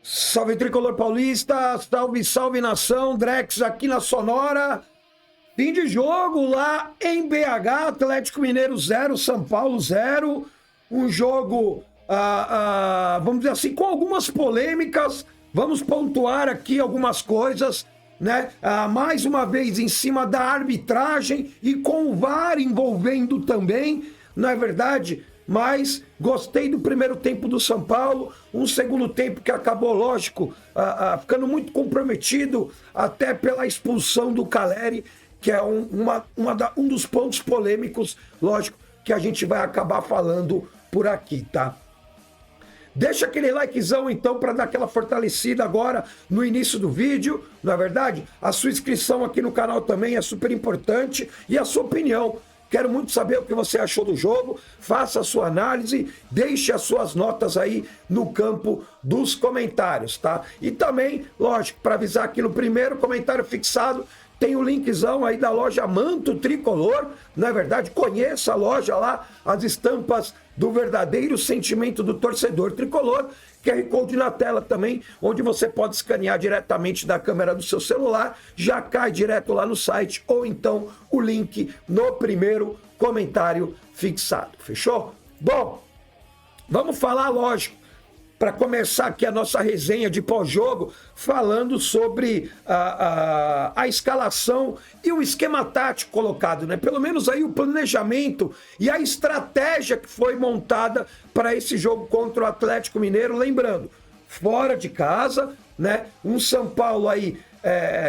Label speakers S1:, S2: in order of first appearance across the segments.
S1: Salve Tricolor Paulista, salve, salve nação, Drex aqui na Sonora. Fim de jogo lá em BH, Atlético Mineiro 0, São Paulo 0. Um jogo, vamos dizer assim, com algumas polêmicas. Vamos pontuar aqui algumas coisas, né? Mais uma vez em cima da arbitragem e com o VAR envolvendo também, não é verdade? Mas gostei do primeiro tempo do São Paulo, um segundo tempo que acabou, lógico, ficando muito comprometido até pela expulsão do Caleri, que é um dos pontos polêmicos, lógico, que a gente vai acabar falando por aqui, tá? Deixa aquele likezão então para dar aquela fortalecida agora no início do vídeo, não é verdade? A sua inscrição aqui no canal também é super importante e a sua opinião. Quero muito saber o que você achou do jogo, faça a sua análise, deixe as suas notas aí no campo dos comentários, tá? E também, lógico, para avisar aqui no primeiro comentário fixado, tem o linkzão aí da loja Manto Tricolor, não é verdade? Conheça a loja lá, as estampas do verdadeiro sentimento do torcedor tricolor. QR Code na tela também, onde você pode escanear diretamente da câmera do seu celular, já cai direto lá no site, ou então o link no primeiro comentário fixado, fechou? Bom, vamos falar, lógico, para começar aqui a nossa resenha de pós-jogo, falando sobre a escalação e o esquema tático colocado, né? Pelo menos aí o planejamento e a estratégia que foi montada para esse jogo contra o Atlético Mineiro. Lembrando, fora de casa, né? Um São Paulo aí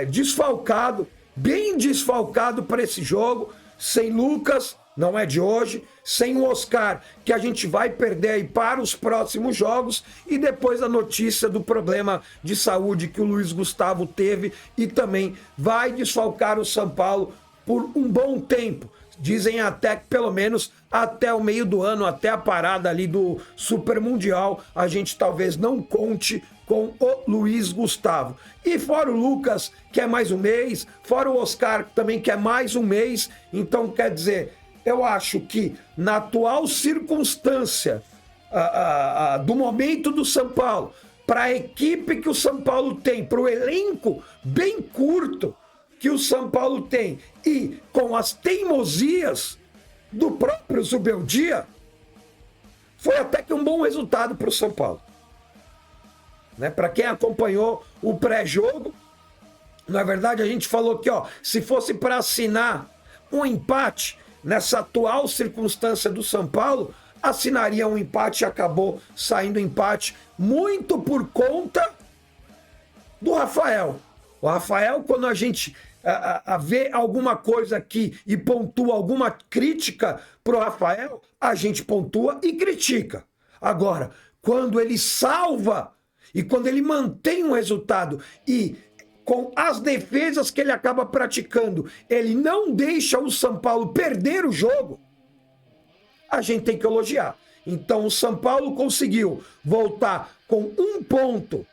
S1: desfalcado, bem desfalcado para esse jogo, sem Lucas, não é de hoje, sem o Oscar, que a gente vai perder aí para os próximos jogos, e depois a notícia do problema de saúde que o Luiz Gustavo teve e também vai desfalcar o São Paulo por um bom tempo. Dizem até que pelo menos até o meio do ano, até a parada ali do Super Mundial, a gente talvez não conte com o Luiz Gustavo. E fora o Lucas, que é mais um mês, fora o Oscar também, que é mais um mês, então quer dizer, eu acho que na atual circunstância do momento do São Paulo, para a equipe que o São Paulo tem, para o elenco bem curto que o São Paulo tem e com as teimosias do próprio Zubeldia, foi até que um bom resultado para o São Paulo. Né? Para quem acompanhou o pré-jogo, na verdade a gente falou que se fosse para assinar um empate nessa atual circunstância do São Paulo, assinaria um empate e acabou saindo empate muito por conta do Rafael. O Rafael, quando a gente vê alguma coisa aqui e pontua alguma crítica pro Rafael, a gente pontua e critica. Agora, quando ele salva e quando ele mantém um resultado e com as defesas que ele acaba praticando, ele não deixa o São Paulo perder o jogo, a gente tem que elogiar. Então o São Paulo conseguiu voltar com um ponto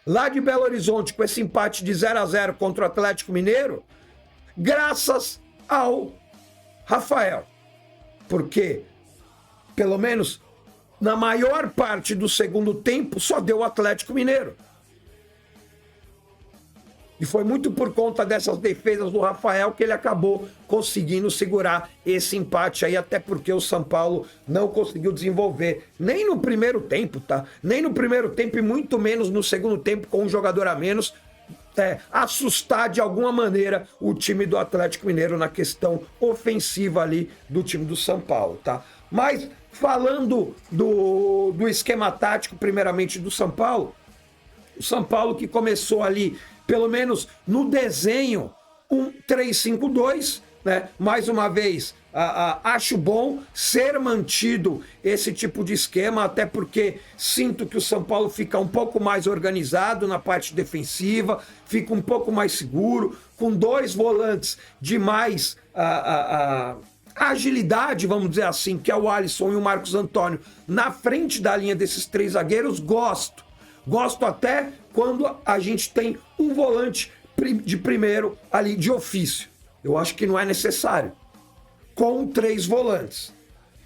S1: lá de Belo Horizonte com esse empate de 0-0 contra o Atlético Mineiro, graças ao Rafael. Porque, pelo menos na maior parte do segundo tempo, só deu o Atlético Mineiro. E foi muito por conta dessas defesas do Rafael que ele acabou conseguindo segurar esse empate aí, até porque o São Paulo não conseguiu desenvolver nem no primeiro tempo, tá? Nem no primeiro tempo e muito menos no segundo tempo, com um jogador a menos, assustar de alguma maneira o time do Atlético Mineiro na questão ofensiva ali do time do São Paulo, tá? Mas falando do esquema tático, primeiramente do São Paulo, o São Paulo que começou ali, pelo menos no desenho, um 3-5-2, né? Mais uma vez, acho bom ser mantido esse tipo de esquema, até porque sinto que o São Paulo fica um pouco mais organizado na parte defensiva, fica um pouco mais seguro, com dois volantes de mais agilidade, vamos dizer assim, que é o Alisson e o Marcos Antônio, na frente da linha desses três zagueiros. Gosto até quando a gente tem um volante de primeiro ali de ofício. Eu acho que não é necessário. Com três volantes.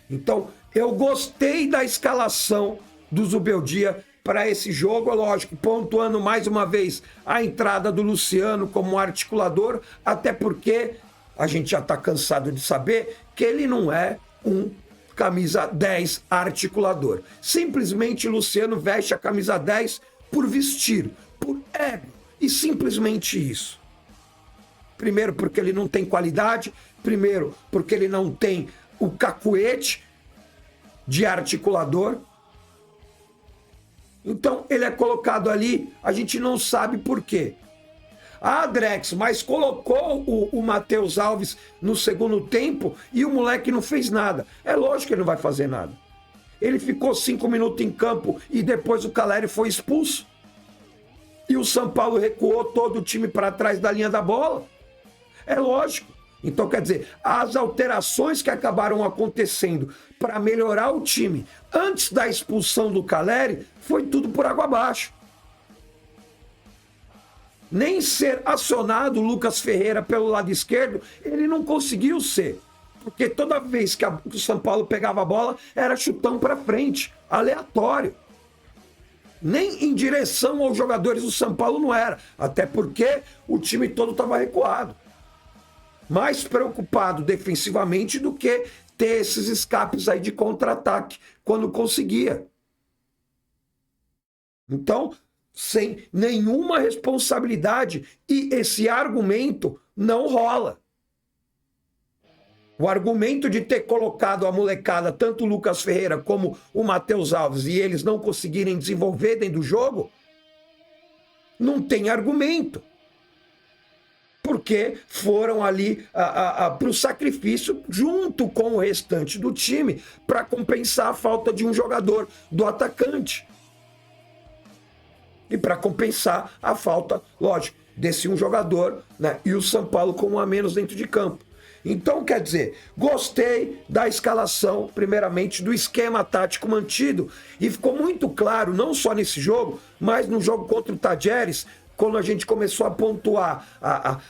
S1: Então, eu gostei da escalação do Zubeldia para esse jogo, é lógico, pontuando mais uma vez a entrada do Luciano como articulador, até porque a gente já está cansado de saber que ele não é um camisa 10 articulador. Simplesmente Luciano veste a camisa 10 por vestir, por ego, e simplesmente isso. Primeiro porque ele não tem qualidade, primeiro porque ele não tem o cacuete de articulador. Então ele é colocado ali, a gente não sabe por quê. Ah, Drex, mas colocou o Matheus Alves no segundo tempo e o moleque não fez nada. É lógico que ele não vai fazer nada. Ele ficou 5 minutos em campo e depois o Caleri foi expulso. E o São Paulo recuou todo o time para trás da linha da bola. É lógico. Então, quer dizer, as alterações que acabaram acontecendo para melhorar o time antes da expulsão do Caleri foi tudo por água abaixo. Nem ser acionado o Lucas Ferreira pelo lado esquerdo, ele não conseguiu ser. Porque toda vez que o São Paulo pegava a bola, era chutão para frente, aleatório. Nem em direção aos jogadores do São Paulo não era. Até porque o time todo estava recuado. Mais preocupado defensivamente do que ter esses escapes aí de contra-ataque quando conseguia. Então, sem nenhuma responsabilidade, e esse argumento não rola. O argumento de ter colocado a molecada, tanto o Lucas Ferreira como o Matheus Alves, e eles não conseguirem desenvolver dentro do jogo, não tem argumento. Porque foram ali para o sacrifício junto com o restante do time para compensar a falta de um jogador, do atacante. E para compensar a falta, lógico, desse um jogador, né? E o São Paulo com um a menos dentro de campo. Então, quer dizer, gostei da escalação, primeiramente, do esquema tático mantido. E ficou muito claro, não só nesse jogo, mas no jogo contra o Tajeres, quando a gente começou a pontuar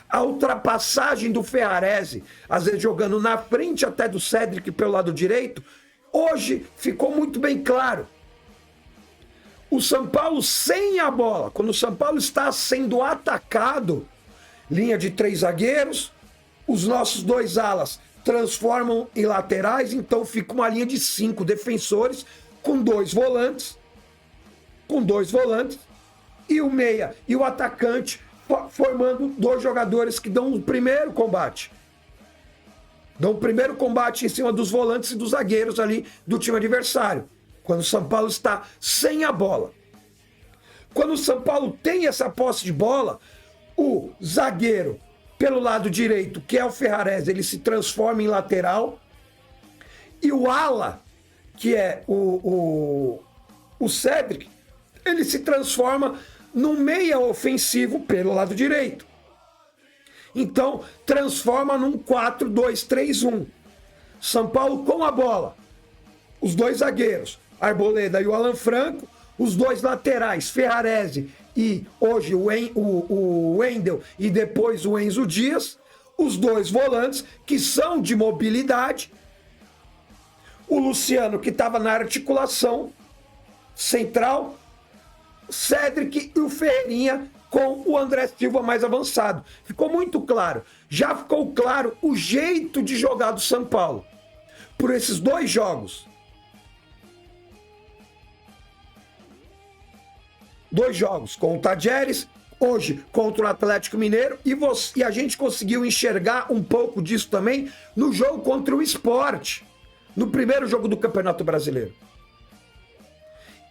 S1: a ultrapassagem do Ferrarese, às vezes jogando na frente até do Cédric pelo lado direito, hoje ficou muito bem claro. O São Paulo sem a bola, quando o São Paulo está sendo atacado, linha de 3 zagueiros, os nossos 2 alas transformam em laterais, então fica uma linha de 5 defensores com 2 volantes, e o meia e o atacante formando 2 jogadores que dão o primeiro combate. Dão o primeiro combate em cima dos volantes e dos zagueiros ali do time adversário. Quando o São Paulo está sem a bola. Quando o São Paulo tem essa posse de bola, o zagueiro pelo lado direito, que é o Ferrarese, ele se transforma em lateral. E o ala, que é o Cédric, ele se transforma no meia ofensivo pelo lado direito. Então, transforma num 4-2-3-1. São Paulo com a bola. Os 2 zagueiros, Arboleda e o Alan Franco. Os 2 laterais, Ferrarese e hoje o Wendel e depois o Enzo Dias. Os 2 volantes, que são de mobilidade. O Luciano, que estava na articulação central. Cédric e o Ferreirinha com o André Silva mais avançado. Ficou muito claro. Já ficou claro o jeito de jogar do São Paulo. Por esses 2 jogos. 2 jogos com o Tajeres, hoje contra o Atlético Mineiro, e a gente conseguiu enxergar um pouco disso também no jogo contra o Sport, no primeiro jogo do Campeonato Brasileiro.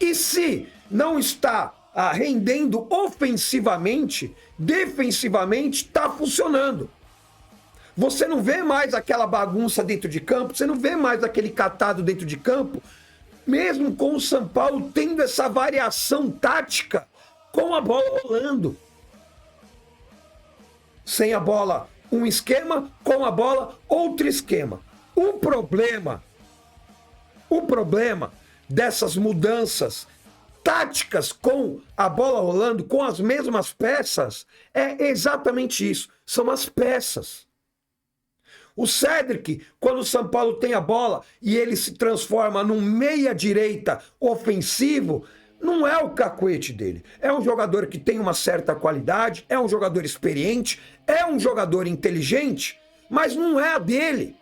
S1: E se não está rendendo ofensivamente, defensivamente está funcionando. Você não vê mais aquela bagunça dentro de campo, você não vê mais aquele catado dentro de campo, mesmo com o São Paulo tendo essa variação tática com a bola rolando. Sem a bola, um esquema, com a bola, outro esquema. O problema dessas mudanças táticas com a bola rolando, com as mesmas peças, é exatamente isso. São as peças. O Cédric, quando o São Paulo tem a bola e ele se transforma num meia-direita ofensivo, não é o cacuete dele. É um jogador que tem uma certa qualidade, é um jogador experiente, é um jogador inteligente, mas não é a dele.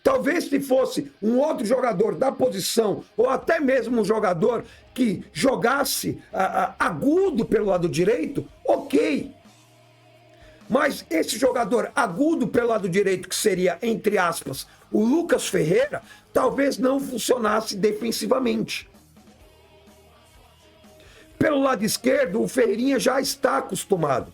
S1: Talvez se fosse um outro jogador da posição, ou até mesmo um jogador que jogasse agudo pelo lado direito, ok. Mas esse jogador agudo pelo lado direito, que seria, entre aspas, o Lucas Ferreira, talvez não funcionasse defensivamente. Pelo lado esquerdo, o Ferreirinha já está acostumado.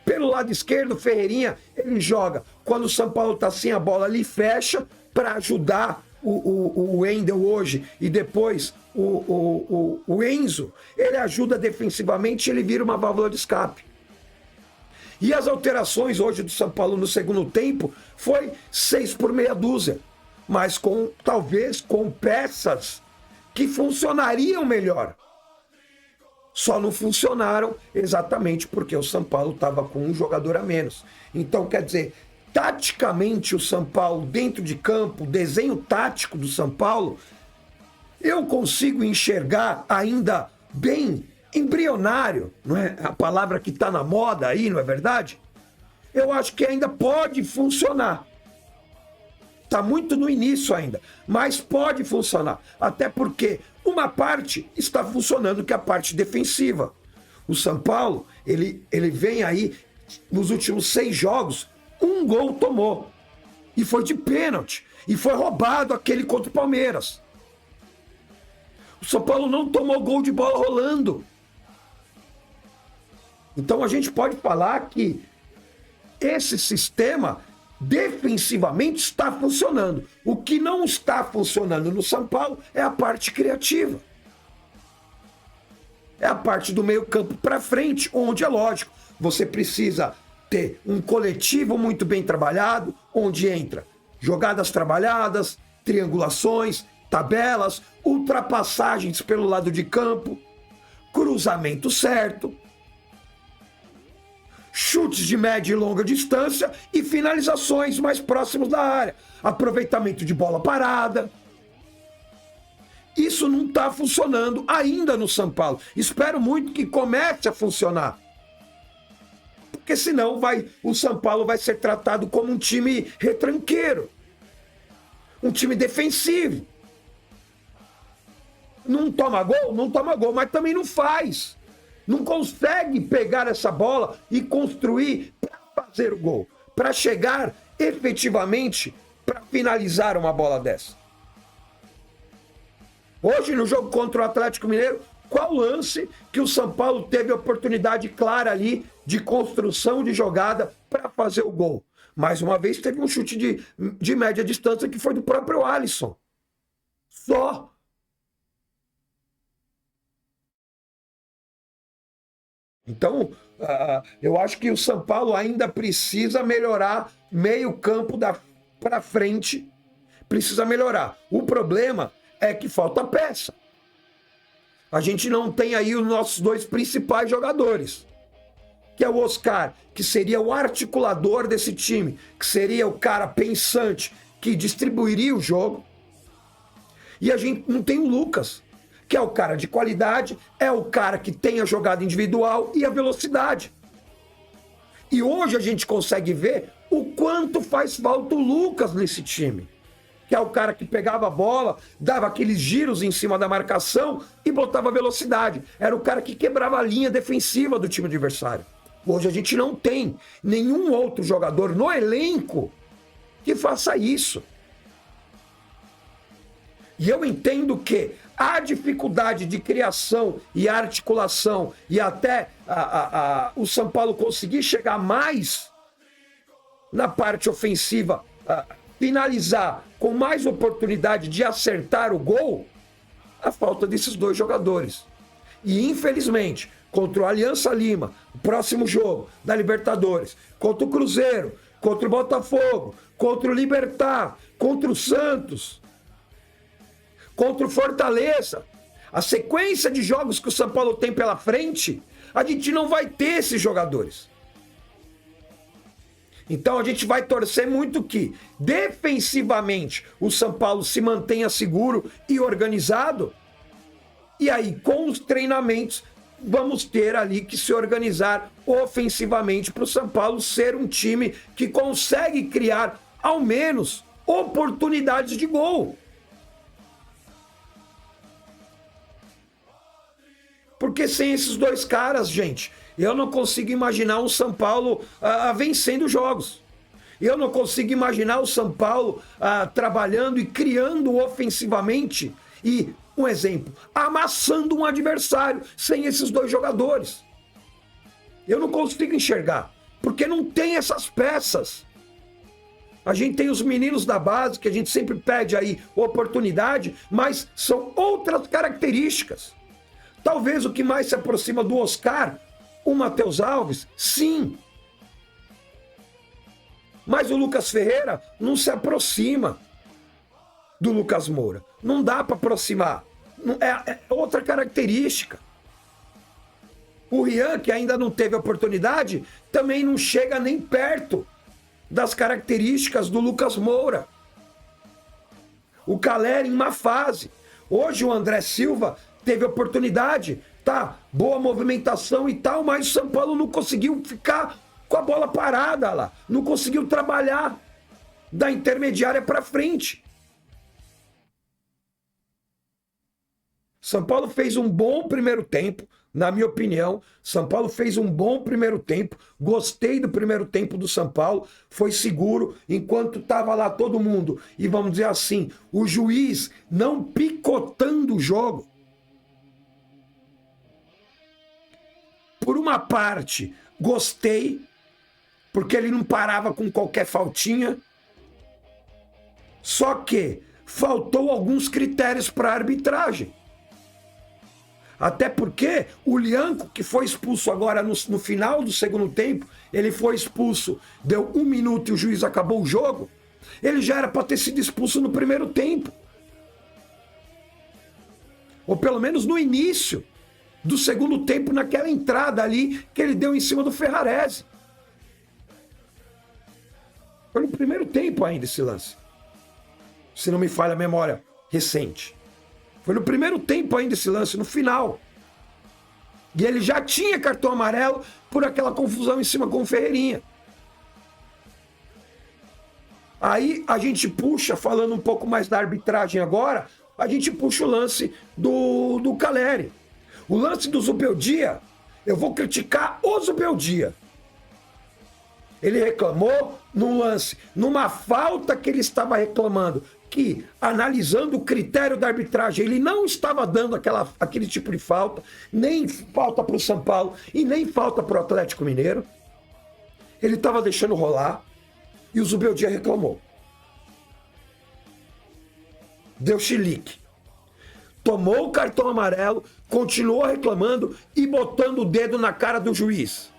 S1: Pelo lado esquerdo, o Ferreirinha, ele joga. Quando o São Paulo está sem a bola, ele fecha para ajudar o Wendel hoje. E depois o Enzo, ele ajuda defensivamente e ele vira uma válvula de escape. E as alterações hoje do São Paulo no segundo tempo foi 6 por meia dúzia. Mas talvez com peças que funcionariam melhor. Só não funcionaram exatamente porque o São Paulo estava com um jogador a menos. Então, quer dizer, taticamente o São Paulo, dentro de campo, o desenho tático do São Paulo, eu consigo enxergar ainda bem embrionário, não é? A palavra que está na moda aí, não é verdade? Eu acho que ainda pode funcionar. Está muito no início ainda, mas pode funcionar. Até porque uma parte está funcionando, que é a parte defensiva. O São Paulo, ele vem aí, nos últimos 6 jogos, 1 gol tomou. E foi de pênalti. E foi roubado aquele contra o Palmeiras. O São Paulo não tomou gol de bola rolando. Então a gente pode falar que esse sistema defensivamente está funcionando. O que não está funcionando no São Paulo é a parte criativa. É a parte do meio-campo para frente, onde é lógico, você precisa ter um coletivo muito bem trabalhado, onde entra jogadas trabalhadas, triangulações, tabelas, ultrapassagens pelo lado de campo, cruzamento certo, chutes de média e longa distância e finalizações mais próximos da área. Aproveitamento de bola parada. Isso não está funcionando ainda no São Paulo. Espero muito que comece a funcionar. Porque senão o São Paulo vai ser tratado como um time retranqueiro. Um time defensivo. Não toma gol? Não toma gol, mas também não faz. Não consegue pegar essa bola e construir para fazer o gol. Para chegar efetivamente para finalizar uma bola dessa. Hoje, no jogo contra o Atlético Mineiro, qual lance que o São Paulo teve a oportunidade clara ali de construção de jogada para fazer o gol? Mais uma vez, teve um chute de média distância que foi do próprio Alisson. Só. Então, eu acho que o São Paulo ainda precisa melhorar meio campo para frente. Precisa melhorar. O problema é que falta peça. A gente não tem aí os nossos 2 principais jogadores. Que é o Oscar, que seria o articulador desse time. Que seria o cara pensante que distribuiria o jogo. E a gente não tem o Lucas, que é o cara de qualidade, é o cara que tem a jogada individual e a velocidade. E hoje a gente consegue ver o quanto faz falta o Lucas nesse time. Que é o cara que pegava a bola, dava aqueles giros em cima da marcação e botava velocidade. Era o cara que quebrava a linha defensiva do time adversário. Hoje a gente não tem nenhum outro jogador no elenco que faça isso. E eu entendo que a dificuldade de criação e articulação e até o São Paulo conseguir chegar mais na parte ofensiva, finalizar com mais oportunidade de acertar o gol, a falta desses 2 jogadores. E infelizmente, contra o Aliança Lima, o próximo jogo da Libertadores, contra o Cruzeiro, contra o Botafogo, contra o Libertad, contra o Santos, contra o Fortaleza, a sequência de jogos que o São Paulo tem pela frente, a gente não vai ter esses jogadores. Então a gente vai torcer muito que, defensivamente, o São Paulo se mantenha seguro e organizado, E aí, com os treinamentos, vamos ter ali que se organizar ofensivamente para o São Paulo ser um time que consegue criar, ao menos, oportunidades de gol. Porque sem esses dois caras, gente, eu não consigo imaginar um São Paulo vencendo jogos. Eu não consigo imaginar o São Paulo trabalhando e criando ofensivamente e, um exemplo, amassando um adversário sem esses dois jogadores. Eu não consigo enxergar, porque não tem essas peças. A gente tem os meninos da base, que a gente sempre pede aí oportunidade, mas são outras características. Talvez o que mais se aproxima do Oscar, o Matheus Alves, sim. Mas o Lucas Ferreira não se aproxima do Lucas Moura. Não dá para aproximar. É outra característica. O Rian, que ainda não teve oportunidade, também não chega nem perto das características do Lucas Moura. O Caleri em má fase. Hoje o André Silva teve oportunidade, tá? Boa movimentação e tal, mas o São Paulo não conseguiu ficar com a bola parada lá. Não conseguiu trabalhar da intermediária para frente. São Paulo fez um bom primeiro tempo, na minha opinião. São Paulo fez um bom primeiro tempo. Gostei do primeiro tempo do São Paulo. Foi seguro enquanto estava lá todo mundo. E vamos dizer assim, o juiz não picotando o jogo. Por uma parte, gostei, porque ele não parava com qualquer faltinha. Só que faltou alguns critérios para a arbitragem. Até porque o Lianco, que foi expulso agora no final do segundo tempo, ele foi expulso, deu 1 minuto e o juiz acabou o jogo, ele já era para ter sido expulso no primeiro tempo. Ou pelo menos no início do segundo tempo, naquela entrada ali que ele deu em cima do Ferrarese. Foi no primeiro tempo ainda esse lance. Se não me falha a memória recente. Foi no primeiro tempo ainda esse lance, no final. E ele já tinha cartão amarelo por aquela confusão em cima com o Ferreirinha. Aí a gente puxa, falando um pouco mais da arbitragem agora, a gente puxa o lance do Caleri. O lance do Zubeldia, eu vou criticar o Zubeldia. Ele reclamou num lance, numa falta que ele estava reclamando, que, analisando o critério da arbitragem, ele não estava dando aquele tipo de falta, nem falta para o São Paulo e nem falta para o Atlético Mineiro. Ele estava deixando rolar e o Zubeldia reclamou. Deu chilique. Tomou o cartão amarelo, continuou reclamando e botando o dedo na cara do juiz.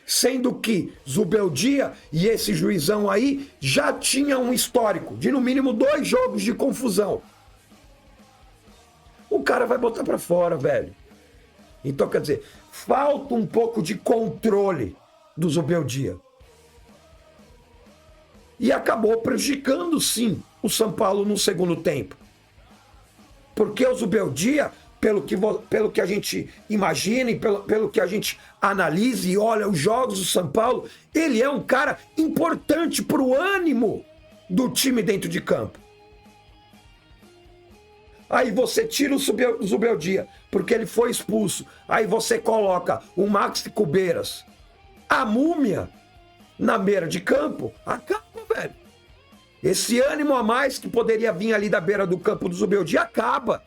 S1: Sendo que Zubeldia e esse juizão aí já tinham um histórico de no mínimo 2 jogos de confusão. O cara vai botar pra fora, velho. Então, quer dizer, falta um pouco de controle do Zubeldia. E acabou prejudicando, sim, o São Paulo no segundo tempo. Porque o Zubeldia, pelo que a gente imagina e pelo que a gente analisa e olha os jogos do São Paulo, ele é um cara importante para o ânimo do time dentro de campo. Aí você tira o Zubeldia, porque ele foi expulso. Aí você coloca o Maxi Cubeiras, a múmia, na beira de campo. Acaba, velho. Esse ânimo a mais que poderia vir ali da beira do campo do Zubeldia acaba.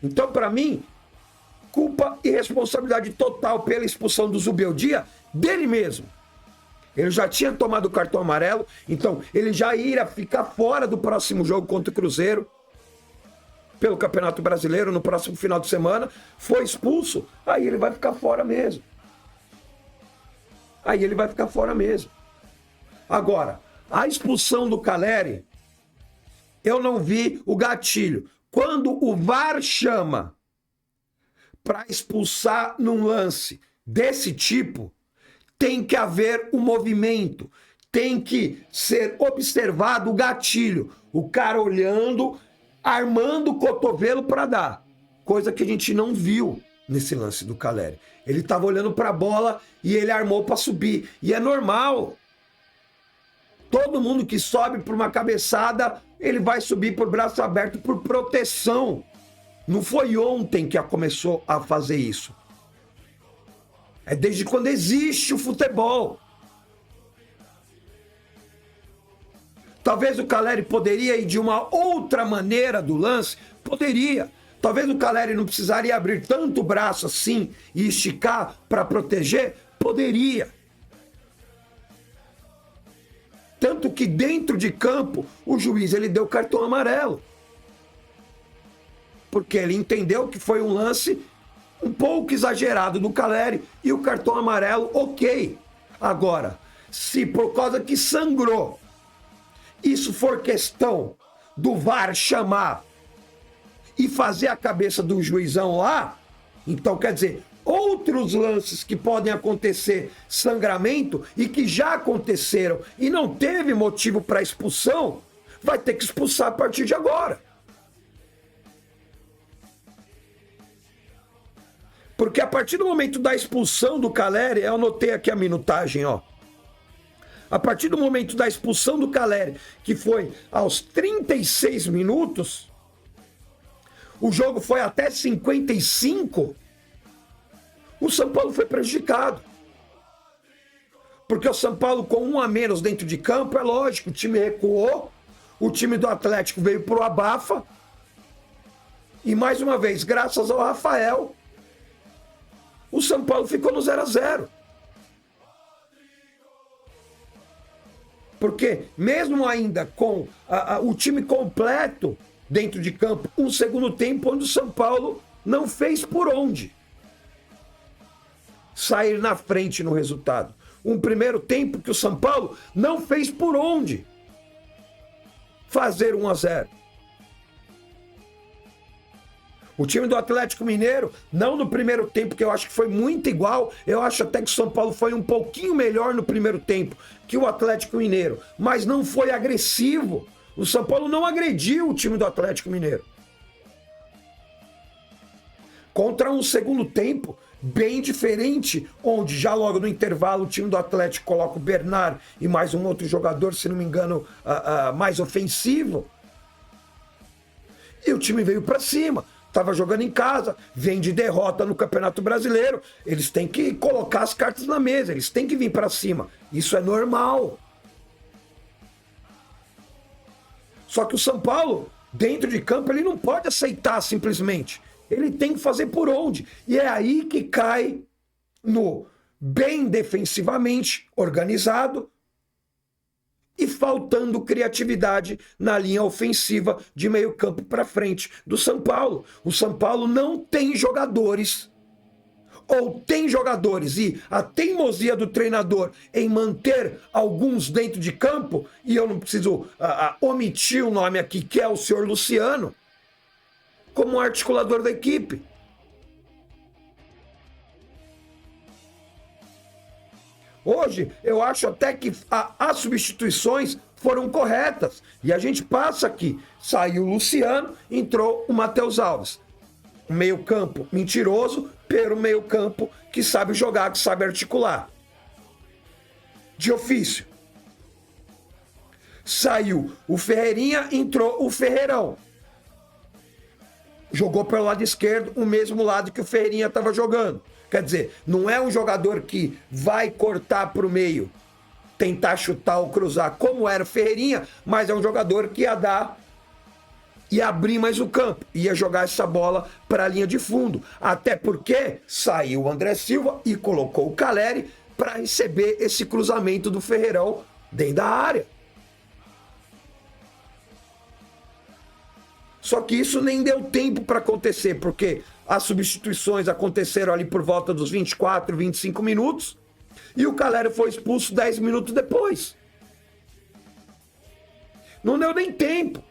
S1: Então, para mim, culpa e responsabilidade total pela expulsão do Zubeldia dele mesmo. Ele já tinha tomado o cartão amarelo, então ele já iria ficar fora do próximo jogo contra o Cruzeiro, pelo Campeonato Brasileiro, no próximo final de semana. Foi expulso, aí ele vai ficar fora mesmo. Aí ele vai ficar fora mesmo. Agora, a expulsão do Caleri, eu não vi o gatilho. Quando o VAR chama para expulsar num lance desse tipo, tem que haver um movimento, tem que ser observado o gatilho. O cara olhando, armando o cotovelo para dar. Coisa que a gente não viu nesse lance do Caleri. Ele estava olhando para a bola e ele armou para subir. E é normal. Todo mundo que sobe por uma cabeçada, ele vai subir por braço aberto por proteção. Não foi ontem que começou a fazer isso. É desde quando existe o futebol. Talvez o Caleri poderia ir de uma outra maneira do lance? Poderia. Talvez o Caleri não precisaria abrir tanto o braço assim e esticar para proteger? Poderia. Tanto que dentro de campo, o juiz ele deu cartão amarelo. Porque ele entendeu que foi um lance um pouco exagerado do Caleri e o cartão amarelo, ok. Agora, se por causa que sangrou, isso for questão do VAR chamar e fazer a cabeça do juizão lá, então quer dizer, outros lances que podem acontecer, sangramento, e que já aconteceram e não teve motivo para expulsão, vai ter que expulsar a partir de agora. Porque a partir do momento da expulsão do Caleri, eu anotei aqui a minutagem, ó. A partir do momento da expulsão do Caleri, que foi aos 36 minutos, o jogo foi até 55, o São Paulo foi prejudicado. Porque o São Paulo, com um a menos dentro de campo, é lógico, o time recuou, o time do Atlético veio pro abafa, e mais uma vez, graças ao Rafael, o São Paulo ficou no 0-0. Porque mesmo ainda com o time completo dentro de campo, um segundo tempo onde o São Paulo não fez por onde sair na frente no resultado. Um primeiro tempo que o São Paulo não fez por onde fazer 1-0. O time do Atlético Mineiro, não no primeiro tempo, que eu acho que foi muito igual, eu acho até que o São Paulo foi um pouquinho melhor no primeiro tempo que o Atlético Mineiro, mas não foi agressivo. O São Paulo não agrediu o time do Atlético Mineiro. Contra um segundo tempo bem diferente, onde já logo no intervalo o time do Atlético coloca o Bernard e mais um outro jogador, se não me engano, mais ofensivo. E o time veio para cima. Estava jogando em casa, vem de derrota no Campeonato Brasileiro, eles têm que colocar as cartas na mesa, eles têm que vir para cima. Isso é normal. Só que o São Paulo, dentro de campo, ele não pode aceitar simplesmente. Ele tem que fazer por onde. E é aí que cai no bem defensivamente organizado e faltando criatividade na linha ofensiva de meio campo para frente do São Paulo. O São Paulo não tem jogadores, ou tem jogadores, e a teimosia do treinador em manter alguns dentro de campo, e eu não preciso omitir o nome aqui, que é o senhor Luciano, como articulador da equipe. Hoje, eu acho até que as substituições foram corretas. E a gente passa aqui. Saiu o Luciano, entrou o Matheus Alves. Meio campo mentiroso, pelo meio campo que sabe jogar, que sabe articular. De ofício. Saiu o Ferreirinha, entrou o Ferreirão. Jogou pelo lado esquerdo, o mesmo lado que o Ferreirinha estava jogando. Quer dizer, não é um jogador que vai cortar para o meio, tentar chutar ou cruzar, como era o Ferreirinha, mas é um jogador que ia dar, ia abrir mais o campo, ia jogar essa bola para a linha de fundo. Até porque saiu o André Silva e colocou o Caleri para receber esse cruzamento do Ferreirão dentro da área. Só que isso nem deu tempo para acontecer, porque as substituições aconteceram ali por volta dos 24, 25 minutos, e o Caleri foi expulso 10 minutos depois. Não deu nem tempo,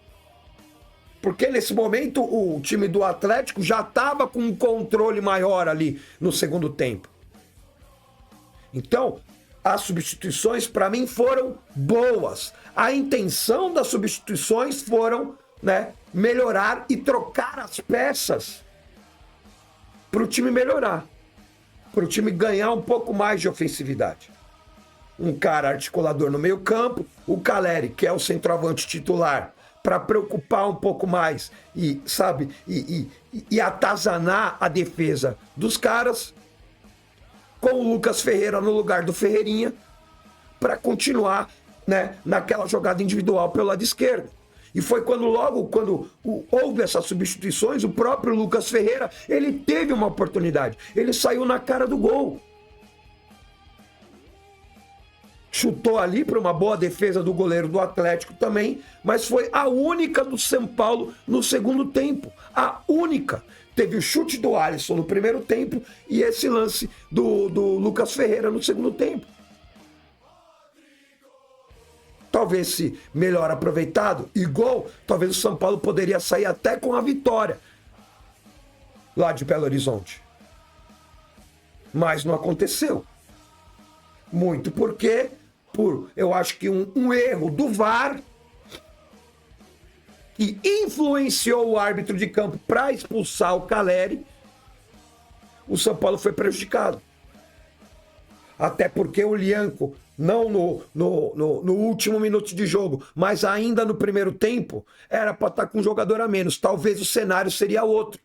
S1: porque nesse momento o time do Atlético já estava com um controle maior ali no segundo tempo. Então, as substituições, para mim, foram boas. A intenção das substituições foram, né, melhorar e trocar as peças para o time melhorar, para o time ganhar um pouco mais de ofensividade. Um cara articulador no meio campo, o Caleri, que é o centroavante titular, para preocupar um pouco mais e, sabe, e atazanar a defesa dos caras, com o Lucas Ferreira no lugar do Ferreirinha, para continuar, né, naquela jogada individual pelo lado esquerdo. E foi quando houve essas substituições, o próprio Lucas Ferreira, ele teve uma oportunidade. Ele saiu na cara do gol. Chutou ali para uma boa defesa do goleiro do Atlético também, mas foi a única do São Paulo no segundo tempo. A única. Teve o chute do Alisson no primeiro tempo e esse lance do Lucas Ferreira no segundo tempo. Talvez, se melhor aproveitado e gol, talvez o São Paulo poderia sair até com a vitória lá de Belo Horizonte. Mas não aconteceu. Muito porque, eu acho que um erro do VAR, que influenciou o árbitro de campo para expulsar o Caleri, o São Paulo foi prejudicado. Até porque o Lianco, não no último minuto de jogo, mas ainda no primeiro tempo, era para estar com um jogador a menos. Talvez o cenário seria outro.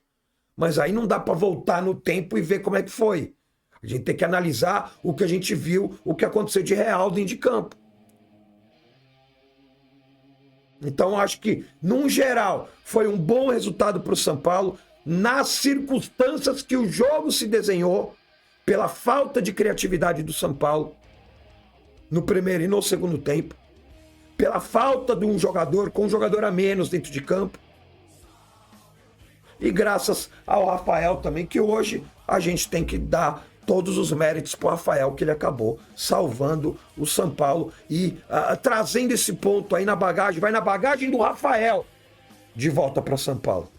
S1: Mas aí não dá para voltar no tempo e ver como é que foi. A gente tem que analisar o que a gente viu, o que aconteceu de real dentro de campo. Então, acho que, num geral, foi um bom resultado para o São Paulo, nas circunstâncias que o jogo se desenhou, pela falta de criatividade do São Paulo, no primeiro e no segundo tempo, pela falta de um jogador, com um jogador a menos dentro de campo, e graças ao Rafael também, que hoje a gente tem que dar todos os méritos para o Rafael, que ele acabou salvando o São Paulo e trazendo esse ponto aí na bagagem, vai na bagagem do Rafael, de volta para São Paulo.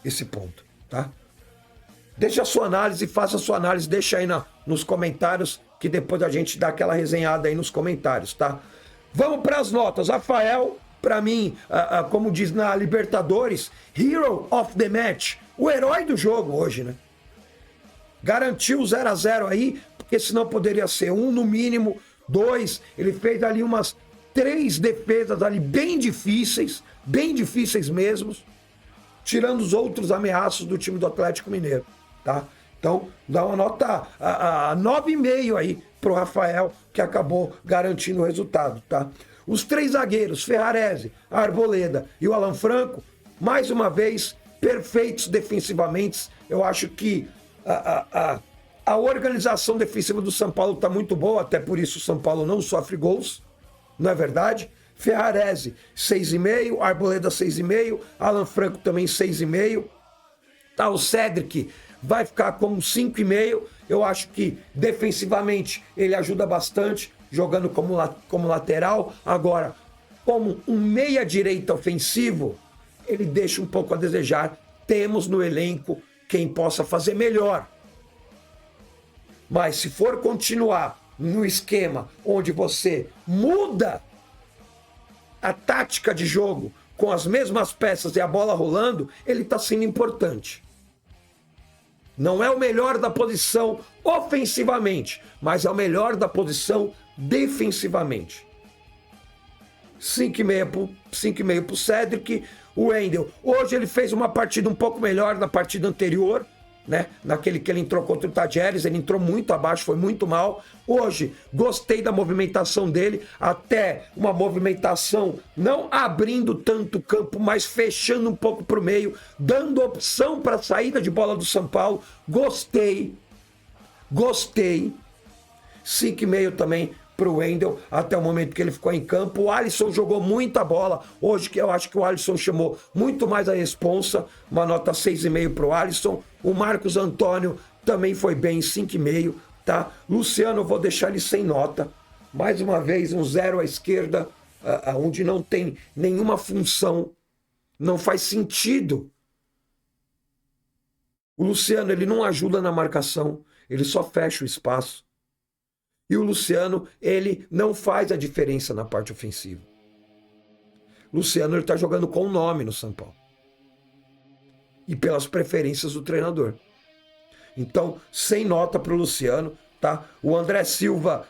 S1: Esse ponto, tá? Deixa a sua análise, faça a sua análise, deixa aí nos comentários, que depois a gente dá aquela resenhada aí nos comentários, tá? Vamos para as notas. Rafael, para mim, como diz na Libertadores, Hero of the Match, o herói do jogo hoje, né? Garantiu o 0-0 aí, porque senão poderia ser 1 no mínimo, 2. Ele fez ali umas 3 defesas ali bem difíceis mesmo, tirando os outros ameaços do time do Atlético Mineiro, tá? Então, dá uma nota 9,5 aí pro Rafael, que acabou garantindo o resultado, tá? Os 3 zagueiros, Ferrarese, Arboleda e o Alan Franco, mais uma vez, perfeitos defensivamente. Eu acho que a organização defensiva do São Paulo está muito boa, até por isso o São Paulo não sofre gols, não é verdade? Ferrarese, 6,5, Arboleda, 6,5, Alan Franco também 6,5. Tá, o Cedric vai ficar com 5,5. Eu acho que defensivamente ele ajuda bastante, jogando como lateral. Agora, como um meia-direita ofensivo, ele deixa um pouco a desejar. Temos no elenco quem possa fazer melhor. Mas se for continuar no esquema onde você muda a tática de jogo com as mesmas peças e a bola rolando, ele está sendo importante. Não é o melhor da posição ofensivamente, mas é o melhor da posição defensivamente. 5,5 para o Cedric. O Wendel, hoje ele fez uma partida um pouco melhor na partida anterior, né? Naquele que ele entrou contra o Tajeres, ele entrou muito abaixo, foi muito mal. Hoje, gostei da movimentação dele, até uma movimentação não abrindo tanto o campo, mas fechando um pouco para o meio, dando opção para a saída de bola do São Paulo. Gostei. 5,5 também para o Wendel, até o momento que ele ficou em campo. O Alisson jogou muita bola hoje, que eu acho que o Alisson chamou muito mais a responsa, uma nota 6,5 para o Alisson. O Marcos Antônio também foi bem, 5,5, tá? Luciano, eu vou deixar ele sem nota, mais uma vez um 0 à esquerda, onde não tem nenhuma função, não faz sentido. O Luciano, ele não ajuda na marcação, ele só fecha o espaço. E o Luciano, ele não faz a diferença na parte ofensiva. O Luciano, ele tá jogando com o nome no São Paulo. E pelas preferências do treinador. Então, sem nota para o Luciano, tá? O André Silva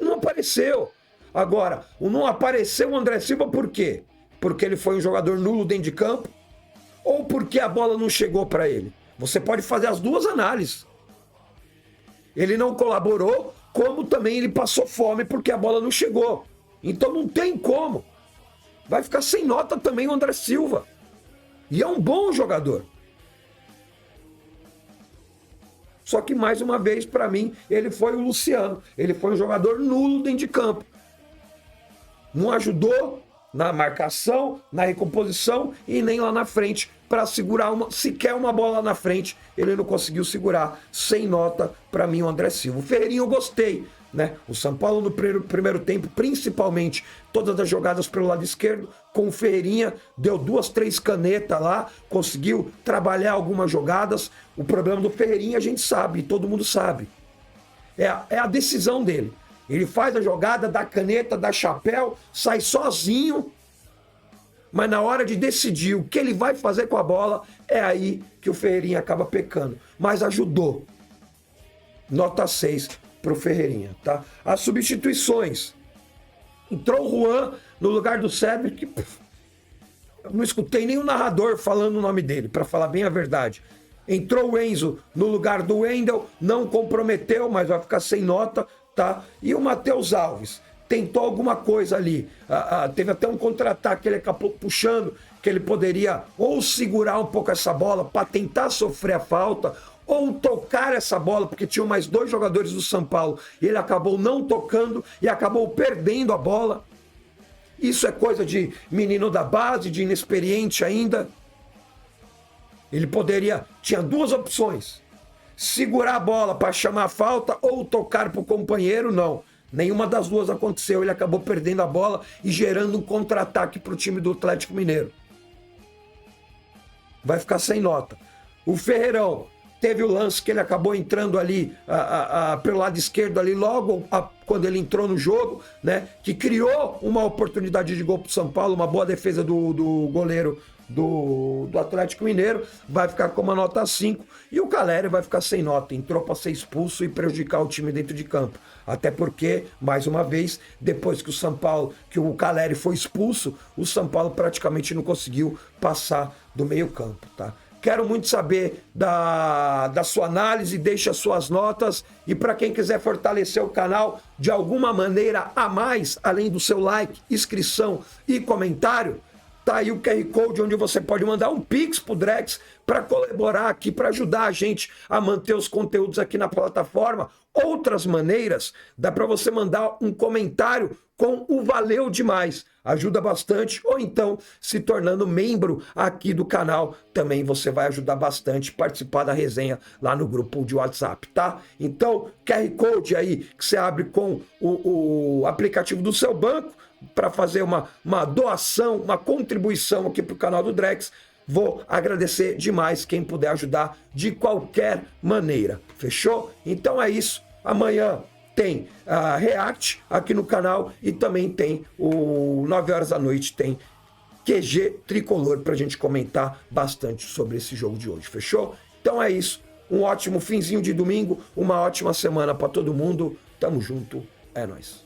S1: não apareceu. Agora, não apareceu o André Silva por quê? Porque ele foi um jogador nulo dentro de campo? Ou porque a bola não chegou para ele? Você pode fazer as duas análises. Ele não colaborou, como também ele passou fome porque a bola não chegou. Então não tem como. Vai ficar sem nota também o André Silva. E é um bom jogador. Só que, mais uma vez, para mim, ele foi o Luciano. Ele foi um jogador nulo dentro de campo. Não ajudou na marcação, na recomposição e nem lá na frente para segurar sequer uma bola lá na frente. Ele não conseguiu segurar. Sem nota para mim o André Silva. O Ferreirinha eu gostei, né? O São Paulo no primeiro tempo, principalmente todas as jogadas pelo lado esquerdo, com o Ferreirinha, deu 2, 3 canetas lá, conseguiu trabalhar algumas jogadas. O problema do Ferreirinha a gente sabe, todo mundo sabe. É a decisão dele. Ele faz a jogada, dá caneta, dá chapéu, sai sozinho, mas na hora de decidir o que ele vai fazer com a bola, é aí que o Ferreirinha acaba pecando. Mas ajudou. Nota 6 para o Ferreirinha, tá? As substituições. Entrou o Juan no lugar do Cedric, que eu não escutei nem o narrador falando o nome dele, para falar bem a verdade. Entrou o Enzo no lugar do Wendel, não comprometeu, mas vai ficar sem nota, tá? E o Matheus Alves tentou alguma coisa ali, teve até um contra-ataque que ele acabou puxando, que ele poderia ou segurar um pouco essa bola para tentar sofrer a falta, ou tocar essa bola, porque tinham mais 2 jogadores do São Paulo, e ele acabou não tocando e acabou perdendo a bola. Isso é coisa de menino da base, de inexperiente ainda. Ele tinha 2 opções: segurar a bola para chamar a falta ou tocar para o companheiro. Não, nenhuma das duas aconteceu. Ele acabou perdendo a bola e gerando um contra-ataque para o time do Atlético Mineiro. Vai ficar sem nota. O Ferreirão teve o lance que ele acabou entrando ali pelo lado esquerdo ali logo quando ele entrou no jogo, né? Que criou uma oportunidade de gol para o São Paulo, uma boa defesa do goleiro do Atlético Mineiro. Vai ficar com uma nota 5. E o Caleri vai ficar sem nota. Entrou para ser expulso e prejudicar o time dentro de campo. Até porque, mais uma vez, depois que o Caleri foi expulso, o São Paulo praticamente não conseguiu passar do meio campo, tá? Quero muito saber da sua análise, deixe as suas notas. E para quem quiser fortalecer o canal de alguma maneira a mais, além do seu like, inscrição e comentário, tá aí o QR Code onde você pode mandar um Pix pro Drex para colaborar aqui, para ajudar a gente a manter os conteúdos aqui na plataforma. Outras maneiras, dá para você mandar um comentário com o valeu demais. Ajuda bastante. Ou então, se tornando membro aqui do canal, também você vai ajudar bastante, participar da resenha lá no grupo de WhatsApp, tá? Então, QR Code aí que você abre com o aplicativo do seu banco para fazer uma doação, uma contribuição aqui para o canal do Drex. Vou agradecer demais quem puder ajudar de qualquer maneira. Fechou? Então é isso. Amanhã tem a React aqui no canal e também tem o 9 horas da noite, tem QG Tricolor para a gente comentar bastante sobre esse jogo de hoje. Fechou? Então é isso. Um ótimo finzinho de domingo, uma ótima semana para todo mundo. Tamo junto. É nóis.